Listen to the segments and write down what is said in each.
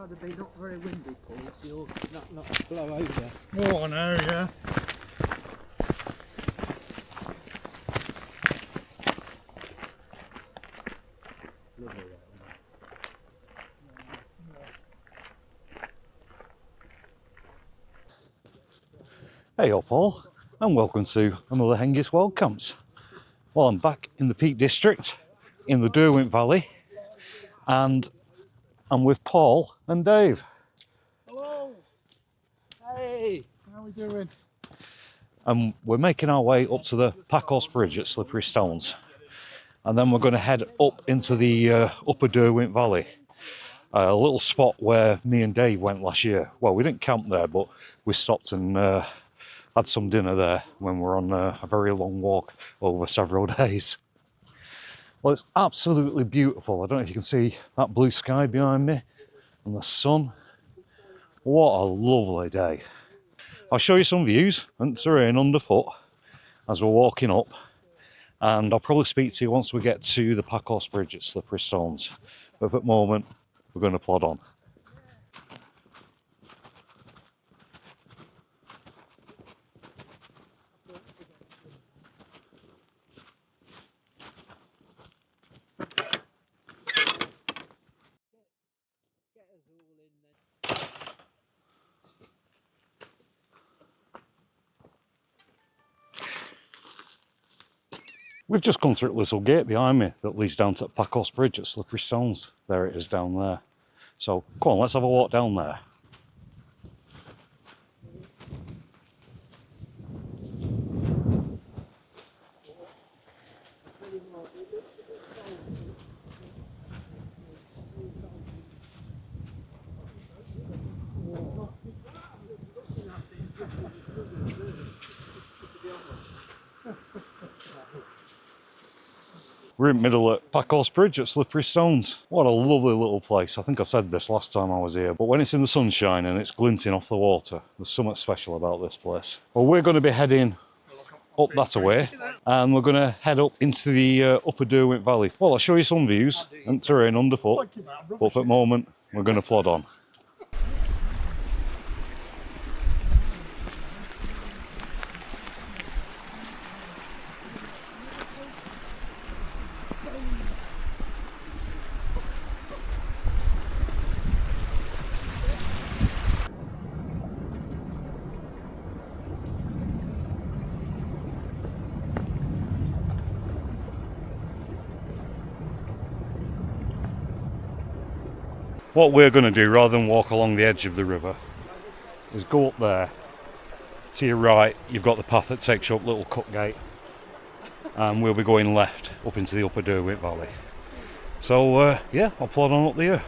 got to be not very windy, Paul, so you'll not blow over. Oh, I know, yeah. Hey up all, and welcome to another Hengist Wild Camps. Well, I'm back in the Peak District, in the Derwent Valley, and I'm with Paul and Dave. Hello! Hey! How are we doing? And we're making our way up to the Packhorse Bridge at Slippery Stones. And then we're going to head up into the Upper Derwent Valley, a little spot where me and Dave went last year. Well, we didn't camp there, but we stopped and had some dinner there when we were on a very long walk over several days. Well, it's absolutely beautiful. I don't know if you can see that blue sky behind me and the sun. What a lovely day. I'll show you some views and terrain underfoot as we're walking up, and I'll probably speak to you once we get to the Packhorse Bridge at Slippery Stones. But for the moment, we're going to plod on. We've just come through a little gate behind me that leads down to Packhorse Bridge at Slippery Stones. There it is down there. So come on, let's have a walk down there. We're in the middle at Packhorse Bridge at Slippery Stones. What a lovely little place. I think I said this last time I was here, but when it's in the sunshine and it's glinting off the water, there's something special about this place. Well, we're going to be heading up that way, and we're going to head up into the Upper Derwent Valley. Well, I'll show you some views and terrain underfoot, but for the moment, we're going to plod on. What we're going to do, rather than walk along the edge of the river, is go up there. To your right, you've got the path that takes you up Little Cut Gate, and we'll be going left up into the Upper Derwent Valley. So yeah, I'll plod on up there.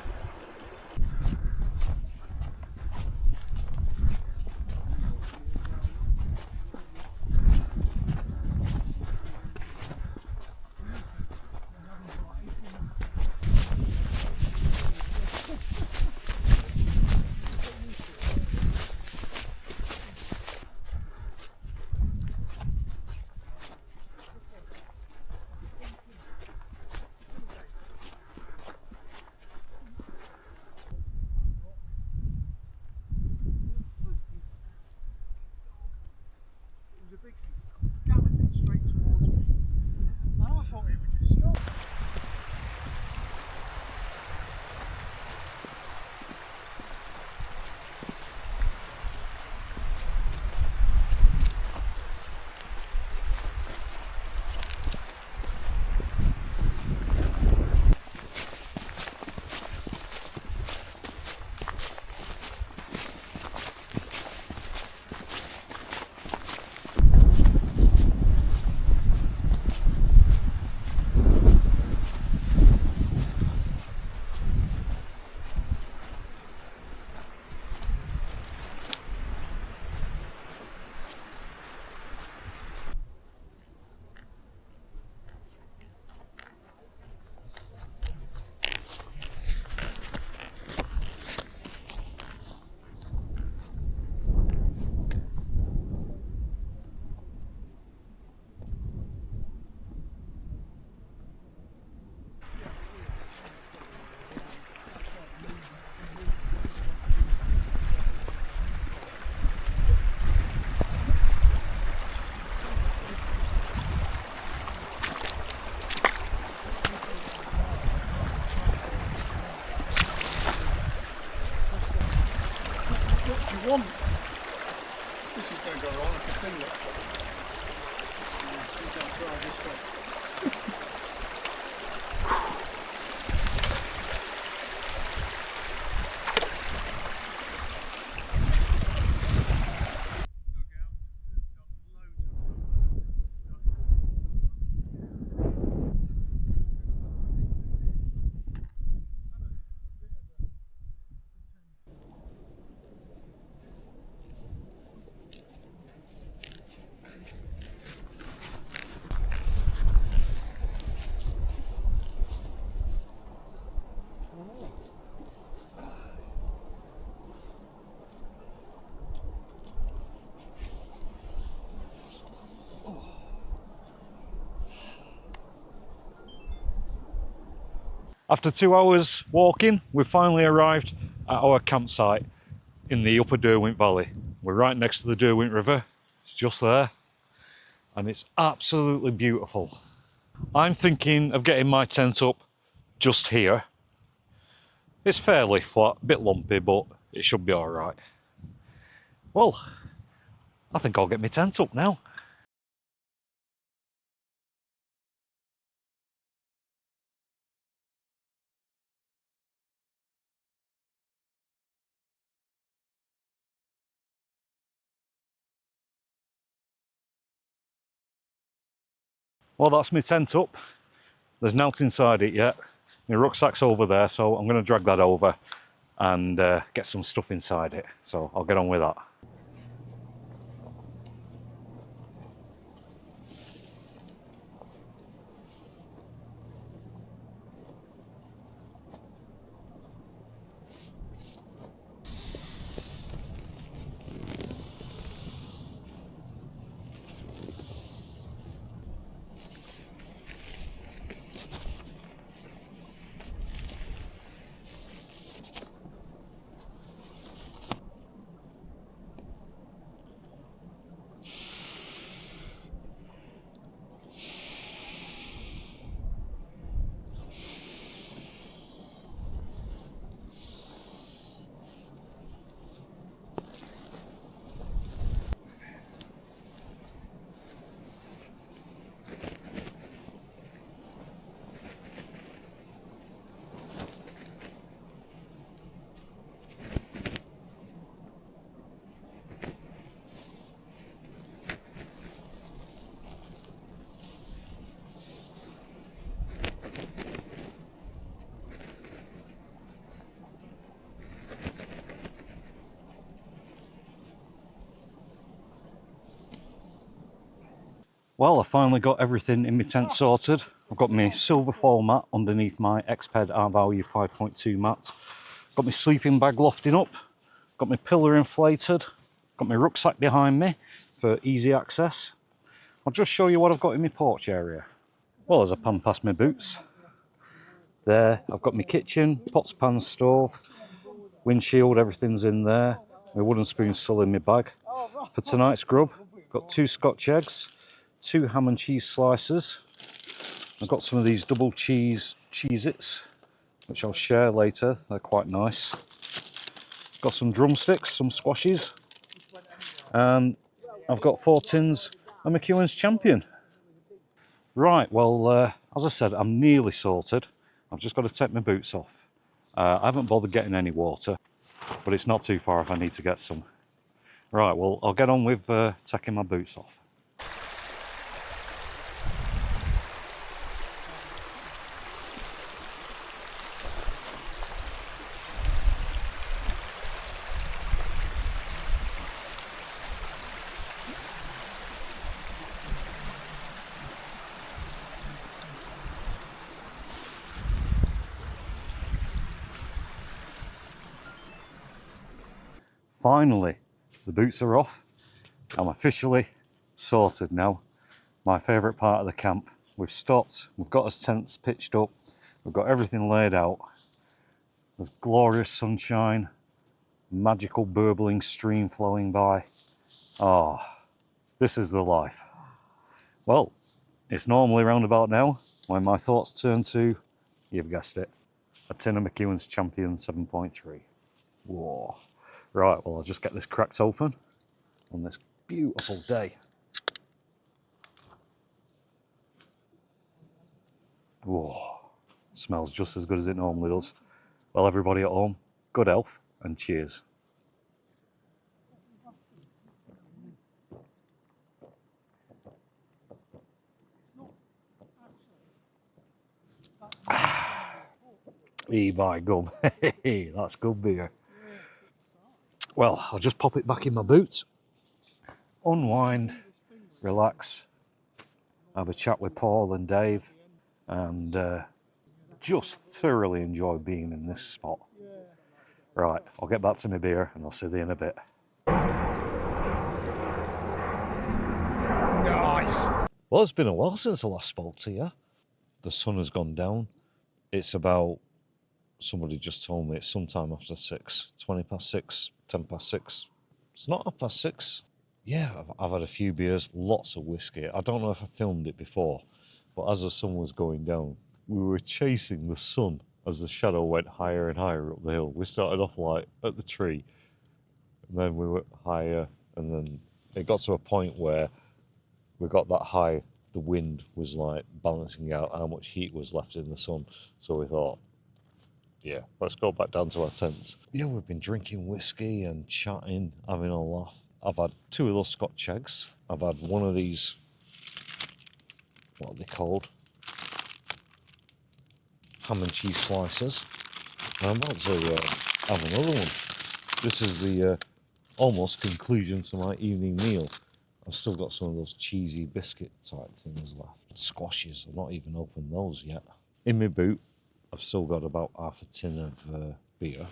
After 2 hours walking, we've finally arrived at our campsite in the Upper Derwent Valley. We're right next to the Derwent River. It's just there. And it's absolutely beautiful. I'm thinking of getting my tent up just here. It's fairly flat, a bit lumpy, but it should be all right. Well, I think I'll get my tent up now. Well, that's my tent up. There's nought inside it yet. My rucksack's over there, so I'm going to drag that over and get some stuff inside it. So I'll get on with that. Well, I finally got everything in my tent sorted. I've got my silver foil mat underneath my Xped R-Value 5.2 mat. Got my sleeping bag lofting up. Got my pillar inflated. Got my rucksack behind me for easy access. I'll just show you what I've got in my porch area. Well, as I pan past my boots, there I've got my kitchen, pots, pans, stove, windshield, everything's in there. My wooden spoon's still in my bag. For tonight's grub, got 2 Scotch eggs, 2 ham and cheese slices. I've got some of these double cheese Cheez-Its, which I'll share later. They're quite nice. Got some drumsticks, some squashes, and I've got 4 tins of McEwen's Champion. Right, well, as I said, I'm nearly sorted. I've just got to take my boots off. I haven't bothered getting any water, but it's not too far if I need to get some. Right, well, I'll get on with taking my boots off. Finally, the boots are off. I'm officially sorted now. My favourite part of the camp. We've stopped, we've got our tents pitched up, we've got everything laid out. There's glorious sunshine, magical burbling stream flowing by. Oh, this is the life. Well, it's normally round about now when my thoughts turn to, you've guessed it, a tin of McEwen's Champion 7.3. Whoa. Right, well, I'll just get this cracked open on this beautiful day. Whoa, smells just as good as it normally does. Well, everybody at home, good health and cheers. My gum. Hey, that's good beer. Well, I'll just pop it back in my boots, unwind, relax, have a chat with Paul and Dave, and just thoroughly enjoy being in this spot. Right, I'll get back to my beer and I'll see you in a bit. Nice. Well, it's been a while since I last spoke to you. The sun has gone down, It's about, somebody just told me it's sometime after 6, 20 past 6, 10 past 6. It's not 6:30. Yeah, I've had a few beers, lots of whiskey. I don't know if I filmed it before, but as the sun was going down, we were chasing the sun as the shadow went higher and higher up the hill. We started off like at the tree, and then we went higher, and then it got to a point where we got that high, the wind was like balancing out how much heat was left in the sun. So we thought, yeah, let's go back down to our tents. Yeah, we've been drinking whiskey and chatting, having a laugh. I've had 2 of those Scotch eggs. I've had one of these, what are they called? Ham and cheese slices. And I'm about to have another one. This is the almost conclusion to my evening meal. I've still got some of those cheesy biscuit type things left. Squashes, I've not even opened those yet. In my boot, I've still got about half a tin of beer.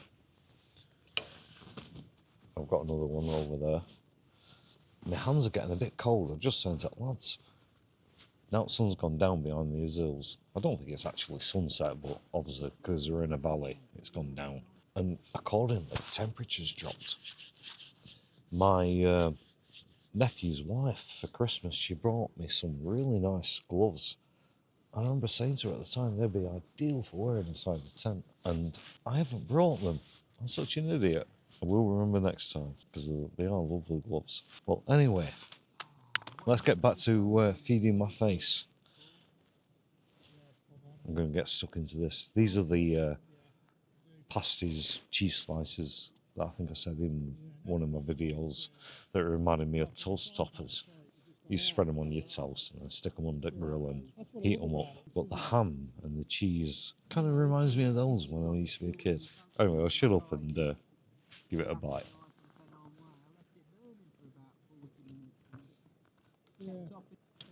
I've got another one over there. My hands are getting a bit cold. I've just sent it, lads. Now the sun's gone down behind these hills. I don't think it's actually sunset, but obviously because we're in a valley, it's gone down. And accordingly, the temperature's dropped. My nephew's wife, for Christmas, she brought me some really nice gloves. I remember saying to her at the time, they'd be ideal for wearing inside the tent. And I haven't brought them. I'm such an idiot. I will remember next time, because they are lovely gloves. Well, anyway, let's get back to feeding my face. I'm going to get stuck into this. These are the pasties, cheese slices that I think I said in one of my videos that reminded me of toast toppers. You spread them on your toast and then stick them on the grill and heat them up. But the ham and the cheese kind of reminds me of those when I used to be a kid. Anyway, I'll shut up and give it a bite.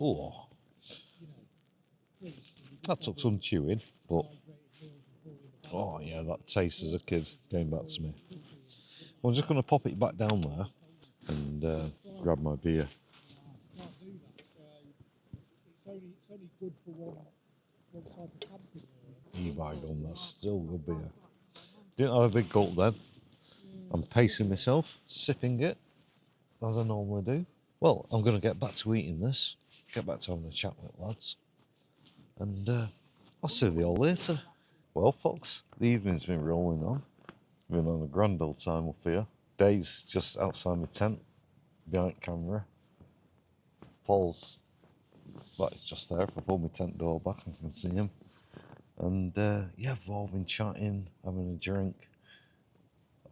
Oh, that took some chewing, but oh yeah, that taste as a kid came back to me. I'm just going to pop it back down there and grab my beer. Bygone, that's still good beer. Didn't have a big gulp then. I'm pacing myself, sipping it, as I normally do. Well, I'm going to get back to eating this, get back to having a chat with lads, and I'll see you all later. Well, folks, the evening's been rolling on. Been on a grand old time up here. Dave's just outside my tent, behind camera. Paul's just there. If I pull my tent door back, I can see him. And yeah, we've all been chatting, having a drink.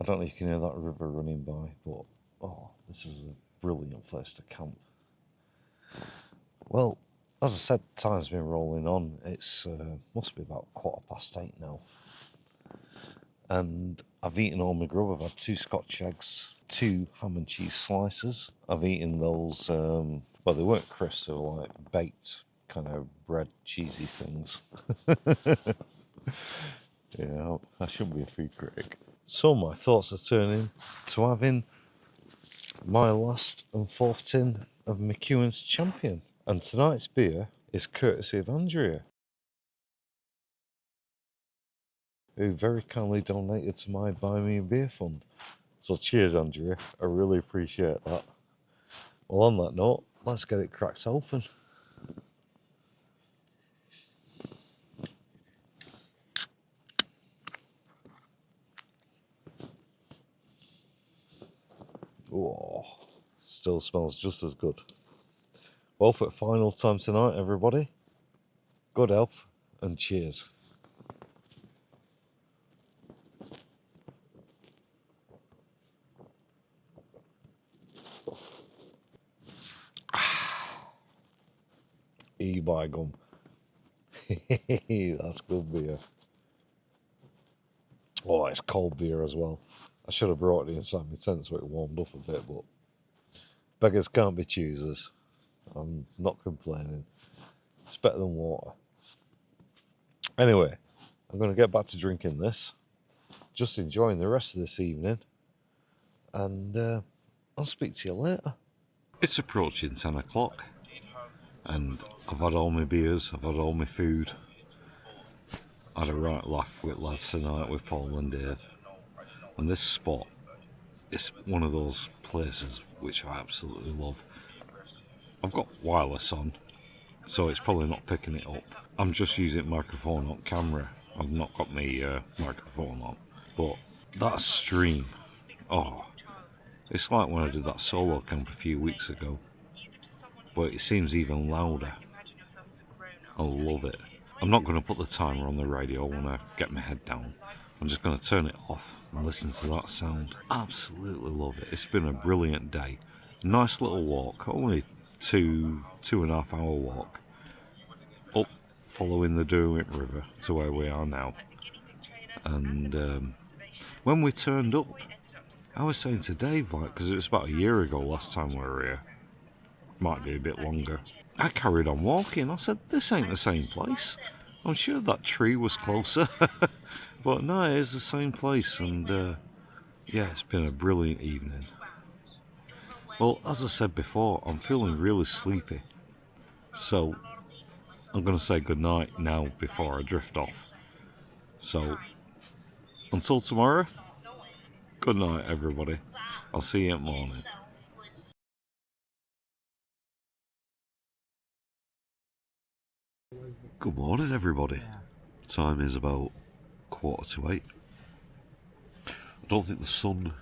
I don't know if you can hear that river running by, but oh, this is a brilliant place to camp. Well, as I said, time's been rolling on. It's must be about 8:15 now. And I've eaten all my grub. I've had 2 Scotch eggs, 2 ham and cheese slices. I've eaten those, well, they weren't crisps, they were like baked kind of bread, cheesy things. Yeah, I shouldn't be a food critic. So my thoughts are turning to having my last and 4th tin of McEwen's Champion. And tonight's beer is courtesy of Andrea, who very kindly donated to my Buy Me a Beer fund. So cheers, Andrea. I really appreciate that. Well, on that note, let's get it cracked open. Oh, still smells just as good. Well, for the final time tonight, everybody, good health and cheers. Bygone. That's good beer. Oh, it's cold beer as well. I should have brought it inside my tent so it warmed up a bit, but beggars can't be choosers. I'm not complaining. It's better than water. Anyway, I'm going to get back to drinking this. Just enjoying the rest of this evening. And I'll speak to you later. It's approaching 10 o'clock. And I've had all my beers, I've had all my food. I had a right laugh with lads tonight with Paul and Dave. And this spot is one of those places which I absolutely love. I've got wireless on, so it's probably not picking it up. I'm just using microphone, not camera. I've not got my microphone on. But that stream, oh, it's like when I did that solo camp a few weeks ago. But it seems even louder. I love it. I'm not going to put the timer on the radio when I get my head down. I'm just going to turn it off and listen to that sound. Absolutely love it. It's been a brilliant day. Nice little walk, only two and a half hour walk. Up following the Derwent River to where we are now. And when we turned up, I was saying to Dave, like, because it was about a year ago last time we were here. Might be a bit longer. I carried on walking. I said, this ain't the same place. I'm sure that tree was closer. But no, it is the same place. And yeah, it's been a brilliant evening. Well, as I said before, I'm feeling really sleepy. So I'm going to say goodnight now before I drift off. So until tomorrow, good night, everybody. I'll see you at morning. Good morning, everybody. Time is about 7:45. I don't think the sun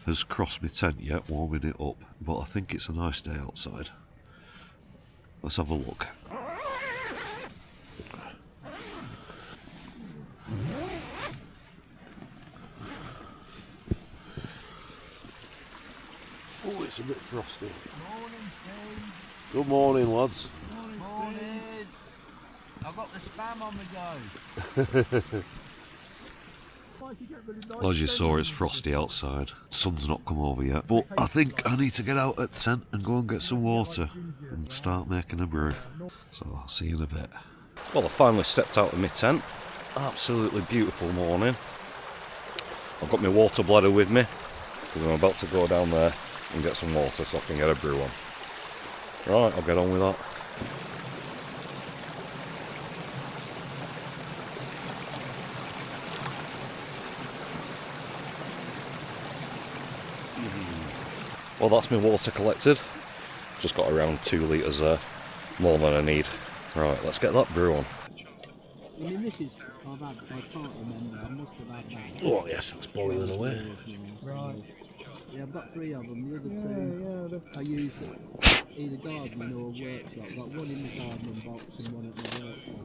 has crossed my tent yet, warming it up, but I think it's a nice day outside. Let's have a look. Oh, it's a bit frosty. Morning, Steve. Good morning, lads. Morning. I've got the spam on the go. Well, as you saw, it's frosty outside. Sun's not come over yet, but I think I need to get out at tent and go and get some water and start making a brew. So I'll see you in a bit. Well, I finally stepped out of my tent. Absolutely beautiful morning. I've got my water bladder with me because I'm about to go down there and get some water so I can get a brew on. Right, I'll get on with that. Well, that's my water collected. Just got around 2 litres there, more than I need. Right, let's get that brew on. I mean, this is, I can't remember, I must have had that. Oh yes, it's boiling away. Right. Yeah, I've got 3 of them, the other 2 I use either gardening or workshop. I've got one in the gardening box and one at the workshop.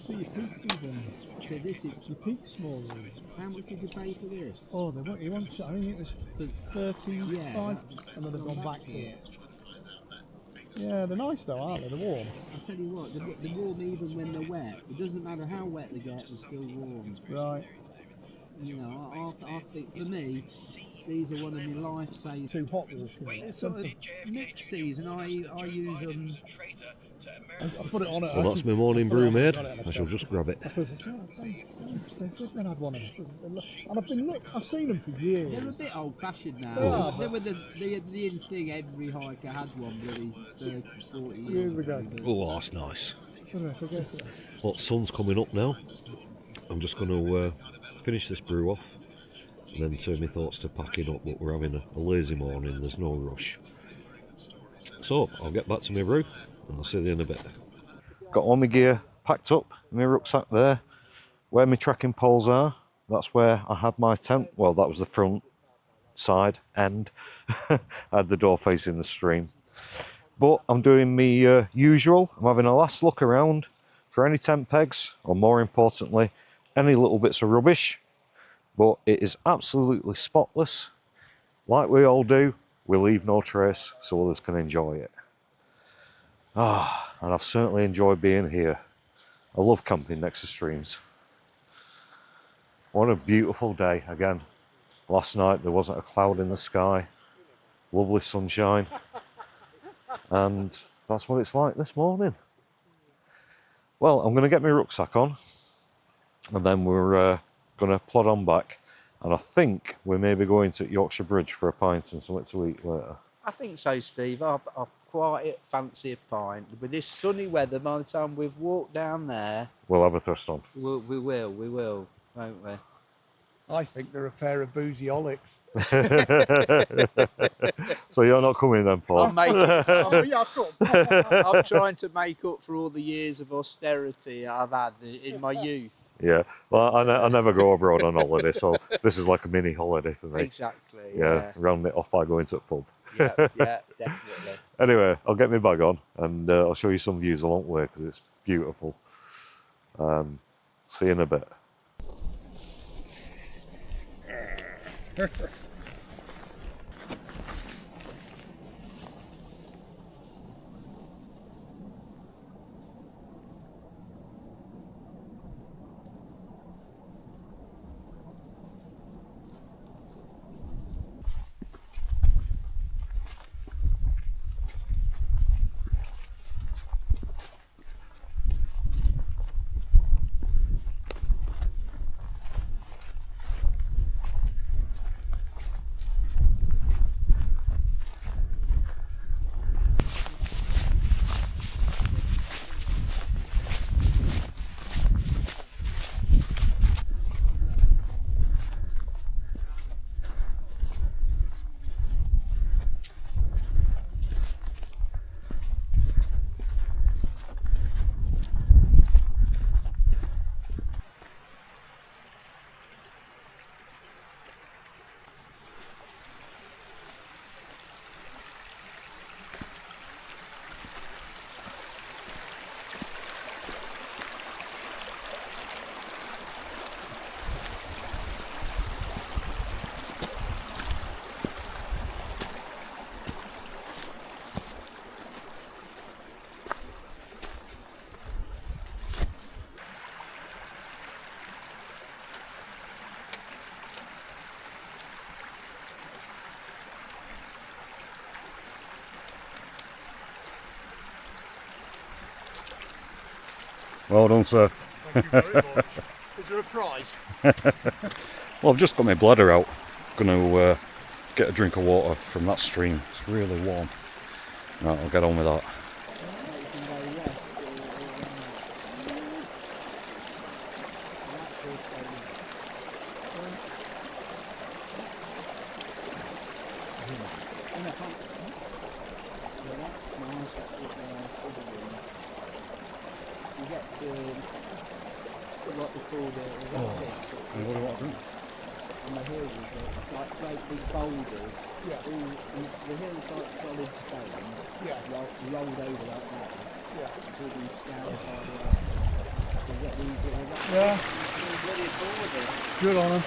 So your peaks even. So this is, Your peaks smaller. how much did you pay for this? Oh, they won't. You want? I think it was for 35, Yeah. and then they've gone back to it. Yeah, they're nice though, aren't they? They're warm. I'll tell you what, they're warm even when they're wet. It doesn't matter how wet they get, they're still warm. Right. You know, I think for me, these are one of my lifesavers. Too hot walking. It's sort of mixed season. I use them. I put it on it. Well, that's my morning brew made. I shall just grab it. I suppose they've been had one of them. And I've seen them for years. They're a bit old-fashioned now. They are, They were the in thing. Every hiker had one, bloody 30, 40 years Years ago. Oh, that's nice. Shouldn't I forget it? Well, sun's coming up now. I'm just going to finish this brew off and then turn my thoughts to packing up, but we're having a lazy morning, there's no rush. So, I'll get back to my brew and I'll see you in a bit. Got all my gear packed up, my rucksack there. Where my trekking poles are, that's where I had my tent. Well, that was the front side end. I had the door facing the stream. But I'm doing my usual. I'm having a last look around for any tent pegs, or more importantly, any little bits of rubbish. But it is absolutely spotless. Like we all do, we leave no trace so others can enjoy it. And I've certainly enjoyed being here. I love camping next to streams. What a beautiful day again. Last night there wasn't a cloud in the sky. Lovely sunshine. And that's what it's like this morning. Well, I'm going to get my rucksack on and then we're going to plod on back. And I think we may be going to Yorkshire Bridge for a pint and something to eat later. I think so, Steve. I quite fancy a pint. With this sunny weather, by the time we've walked down there, We'll have a thrust on. we will, won't we? I think they're a pair of boozy holics. So you're not coming then, Paul? I'm making. Oh, yeah, come. I'm trying to make up for all the years of austerity I've had in my youth. Yeah. Well, I never go abroad on holiday, so this is like a mini holiday for me. Exactly. Yeah. Round it off by going to the pub. Yeah, definitely. Anyway, I'll get my bag on and I'll show you some views along the way because it's beautiful. See you in a bit. Well done, sir. Thank you very much. Is there a prize? Well, I've just got my bladder out. Going to get a drink of water from that stream. It's really warm. Right, I'll get on with that. What they call What do you want to drink? on the hills, like great big boulders. Yeah. And the hill's like solid stone. Yeah. Rolled over like that. Yeah. It's all been scoured by the way. You get these little Yeah. bloody boulders. Good on them.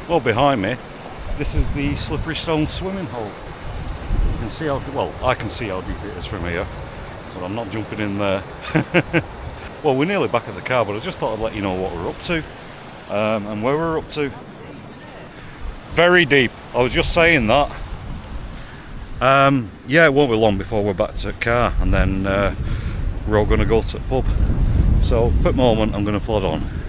Well, behind me, this is the Slippery Stone swimming hole. You can see how, well, I can see how deep it is from here, but I'm not jumping in there. Well, we're nearly back at the car, but I just thought I'd let you know what we're up to, and where we're up to. Very deep. I was just saying that. Yeah, it won't be long before we're back to the car, and then we're all going to go to the pub. So, for the moment, I'm going to plod on.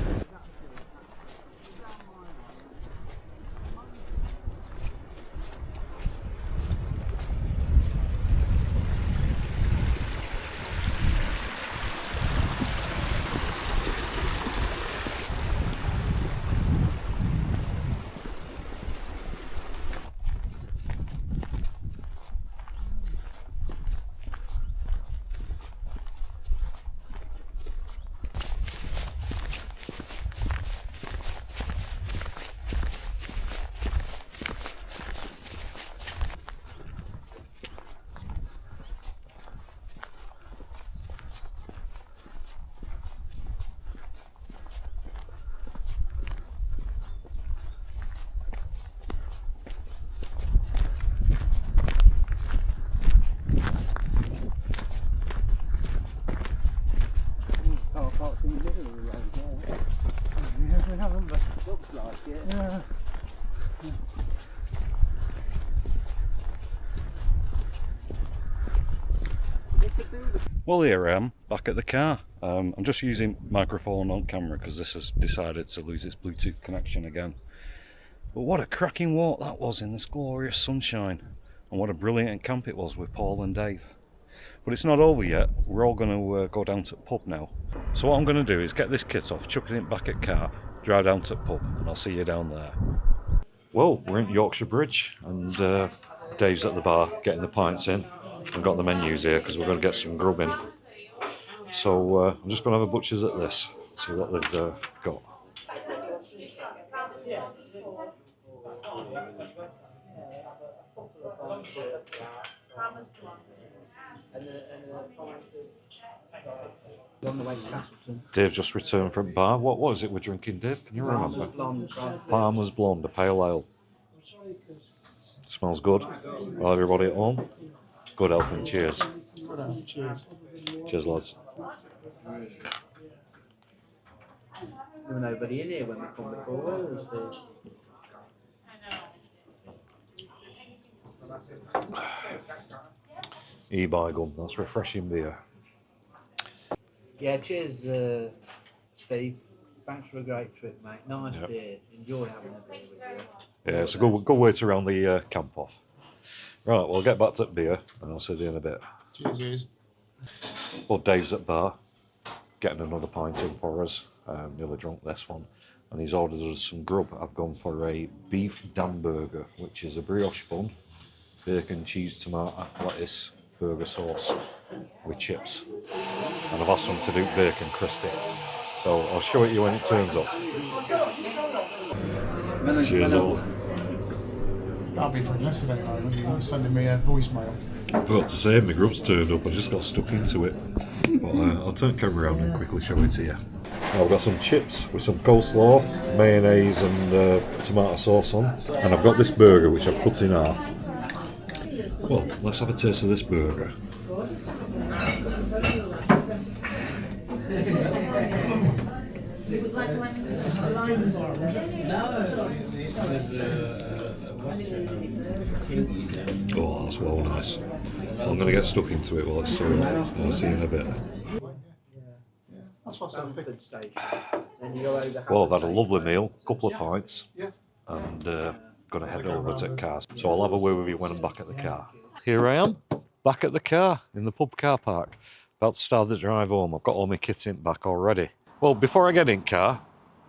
Well, here I am, back at the car. I'm just using microphone on camera because this has decided to lose its Bluetooth connection again. But what a cracking walk that was in this glorious sunshine. And what a brilliant camp it was with Paul and Dave. But it's not over yet. We're all going to go down to the pub now. So what I'm going to do is get this kit off, chucking it back at car, drive down to the pub, and I'll see you down there. Well, we're in Yorkshire Bridge, and Dave's at the bar getting the pints in. I've got the menus here because we're going to get some grub in. So I'm just going to have a butcher's at this, see what they've got. On the way to Castleton. Dave just returned from bar. What was it we're drinking, Dave? Can you remember? Blonde. Farmer's Blonde, a pale ale. Smells good. Well, everybody at home, good health and cheers. Cheers. Cheers, lads. There was nobody in here when we come before, was there? E-by gum, that's refreshing beer. Yeah, cheers, Steve. Thanks for a great trip, mate. Nice beer. Enjoy having a beer with you. Yeah, it's a good way to round the camp off. Right, we'll get back to the beer and I'll see you in a bit. Cheers. Well, Dave's at bar, getting another pint in for us. Nearly drunk this one. And he's ordered us some grub. I've gone for a beef dam burger, which is a brioche bun, bacon, cheese, tomato, lettuce, burger sauce with chips. And I've asked them to do bacon crispy. So I'll show it you when it turns up. Cheers all. That'll be from yesterday, though, when you were sending me a voicemail. I forgot to say my grub's turned up, I just got stuck into it. But I'll turn the camera around and quickly show it to you. I've got some chips with some coleslaw, mayonnaise and tomato sauce on. And I've got this burger which I've cut in half. Well, let's have a taste of this burger. Oh, that's well nice. I'm going to get stuck into it while it's sold. I'll see you in a bit. That's what I said. Bamford Station. Then you go over Well, I've had a Haverford lovely Station. meal, couple of pints, Yeah. and going to head over to the car. So I'll have a word with you when I'm back at the car. Here I am, back at the car, in the pub car park. About to start the drive home. I've got all my kit in back already. Well, before I get in car,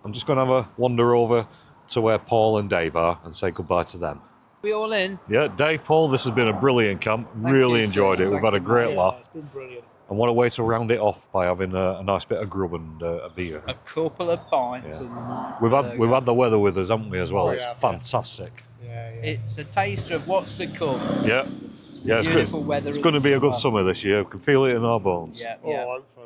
I'm just going to have a wander over to where Paul and Dave are and say goodbye to them. We all in? Yeah, Dave, Paul, this has been a brilliant camp. Really you, enjoyed Steve. it. We've had a great laugh. It's been brilliant. And what a way to round it off by having a nice bit of grub and a beer. A couple of pints Yeah. and We've had the weather with us, haven't we, as well? Oh, It's yeah. fantastic. Yeah. It's a taster of what's to come. Yeah, yeah, it's good. Beautiful weather It's in going to the be a good summer. summer this year. We can feel it in our bones. Yeah. I hope so.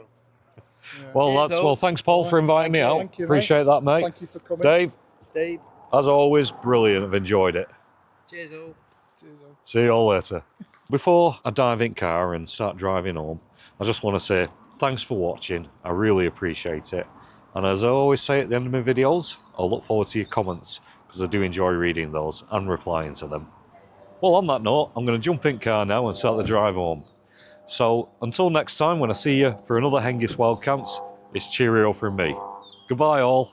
Well, Cheers, lads, all. well, thanks, Paul, for inviting me out. Thank you, mate. Appreciate that, mate. Thank you for coming. Dave, Steve. as always, brilliant. I've enjoyed it. Cheers all. Cheers, all. See you all later. Before I dive in car and start driving home, I just want to say thanks for watching. I really appreciate it. And as I always say at the end of my videos, I'll look forward to your comments because I do enjoy reading those and replying to them. Well, on that note, I'm going to jump in car now and start the drive home. So until next time, when I see you for another Hengist Wild Camps, it's cheerio from me. Goodbye all.